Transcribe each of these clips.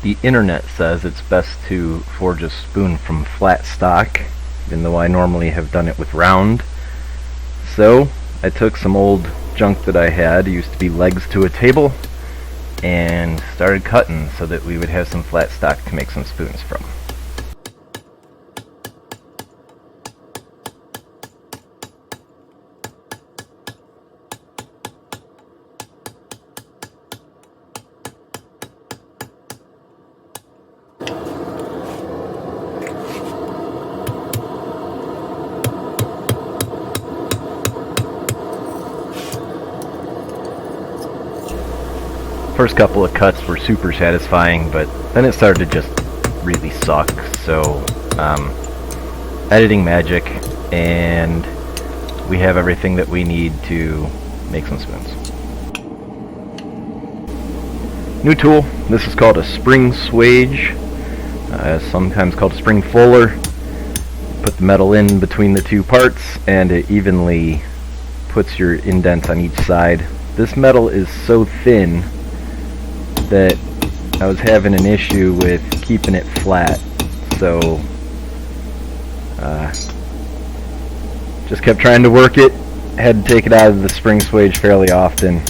The internet says it's best to forge a spoon from flat stock, even though I normally have done it with round. So I took some old junk that I had, it used to be legs to a table, and started cutting so that we would have some flat stock to make some spoons from. First couple of cuts were super satisfying, but then it started to just really suck. So, editing magic, and we have everything that we need to make some spoons. New tool. This is called a spring swage, sometimes called a spring fuller. Put the metal in between the two parts, and it evenly puts your indents on each side. This metal is so thin that I was having an issue with keeping it flat, so just kept trying to work it. Had to take it out of the spring swage fairly often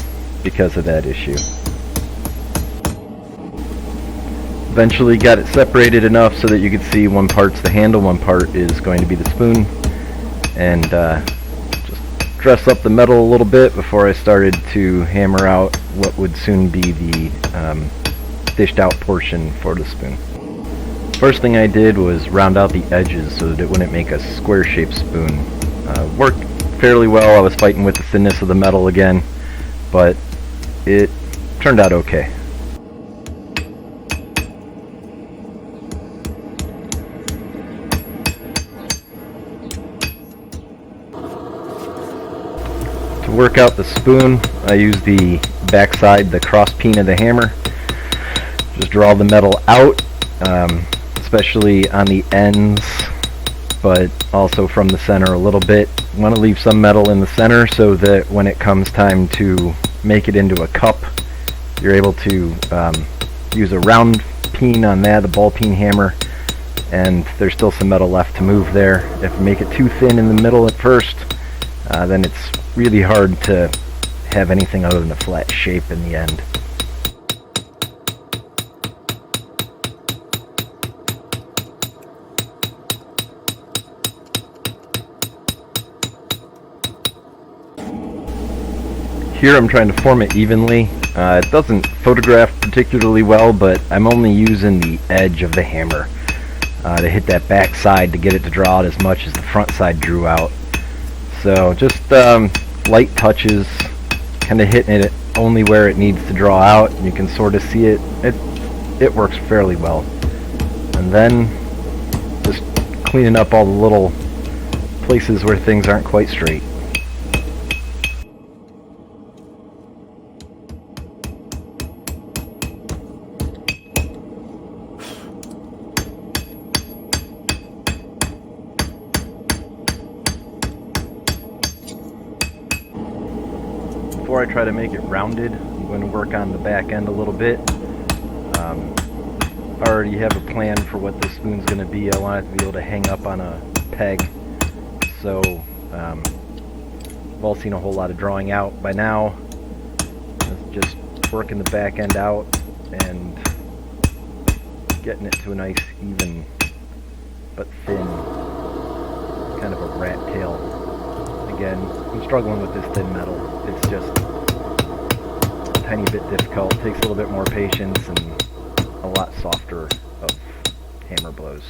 because of that issue. Eventually got it separated enough so that you could see one part's the handle, one part is going to be the spoon, and just dress up the metal a little bit before I started to hammer out what would soon be the dished out portion for the spoon. First thing I did was round out the edges so that it wouldn't make a square shaped spoon. Worked fairly well. I was fighting with the thinness of the metal again, but it turned out okay. To work out the spoon, I use the backside, the cross peen of the hammer. Just draw the metal out, especially on the ends, but also from the center a little bit. Want to leave some metal in the center so that when it comes time to make it into a cup, you're able to use a round peen on that, the ball peen hammer, and there's still some metal left to move there. If you make it too thin in the middle at first, then it's really hard to have anything other than a flat shape in the end. Here I'm trying to form it evenly. It doesn't photograph particularly well, but I'm only using the edge of the hammer to hit that back side to get it to draw out as much as the front side drew out. So just light touches, kind of hitting it only where it needs to draw out. You can sort of see it. It works fairly well. And then just cleaning up all the little places where things aren't quite straight. Before I try to make it rounded, I'm going to work on the back end a little bit. I already have a plan for what this spoon's going to be. I want it to be able to hang up on a peg. So, we've all seen a whole lot of drawing out by now. Just working the back end out and getting it to a nice, even, but thin, kind of a rat tail. Again, I'm struggling with this thin metal. It's just a tiny bit difficult. It takes a little bit more patience and a lot softer of hammer blows.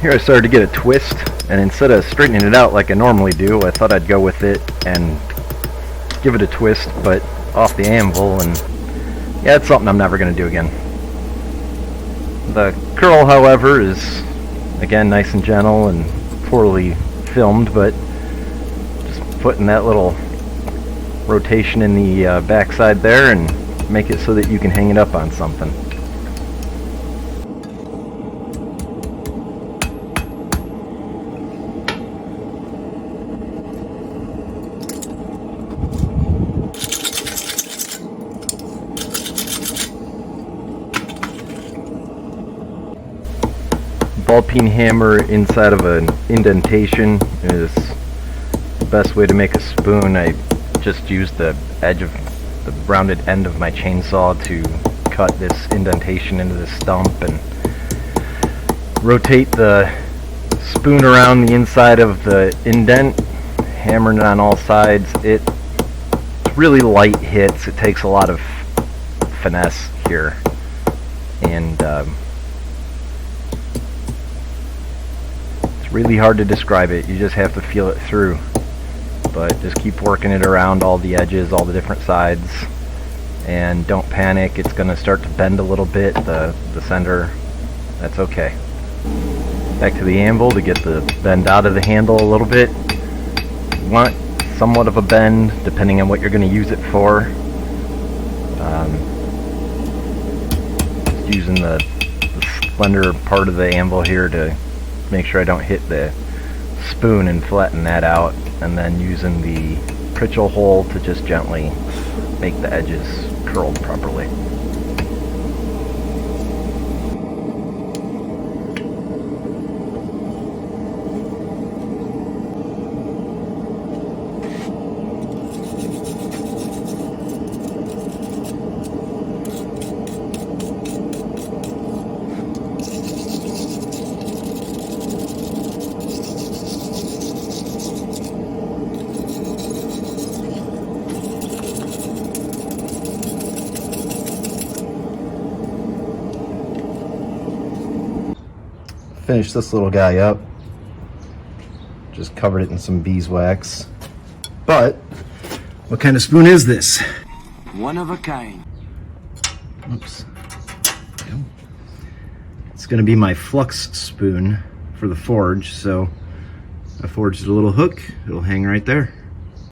Here I started to get a twist, and instead of straightening it out like I normally do, I thought I'd go with it and give it a twist, but off the anvil, and yeah, it's something I'm never going to do again. The curl, however, is again nice and gentle and poorly filmed, but just putting that little rotation in the backside there and make it so that you can hang it up on something. Ball peen hammer inside of an indentation is the best way to make a spoon. I just used the edge of the rounded end of my chainsaw to cut this indentation into the stump and rotate the spoon around the inside of the indent, hammering it on all sides. It's really light hits. It takes a lot of finesse here, and it's really hard to describe it. You just have to feel it through. But just keep working it around all the edges, all the different sides, and don't panic. It's going to start to bend a little bit, the center. That's okay. Back to the anvil to get the bend out of the handle a little bit. You want somewhat of a bend depending on what you're going to use it for. Just using the slender part of the anvil here to make sure I don't hit the spoon and flatten that out, and then using the Pritchel hole to just gently make the edges curled properly. Finish this little guy up. Just covered it in some beeswax. But what kind of spoon is this? One of a kind. Oops. It's going to be my flux spoon for the forge. So I forged a little hook. It'll hang right there.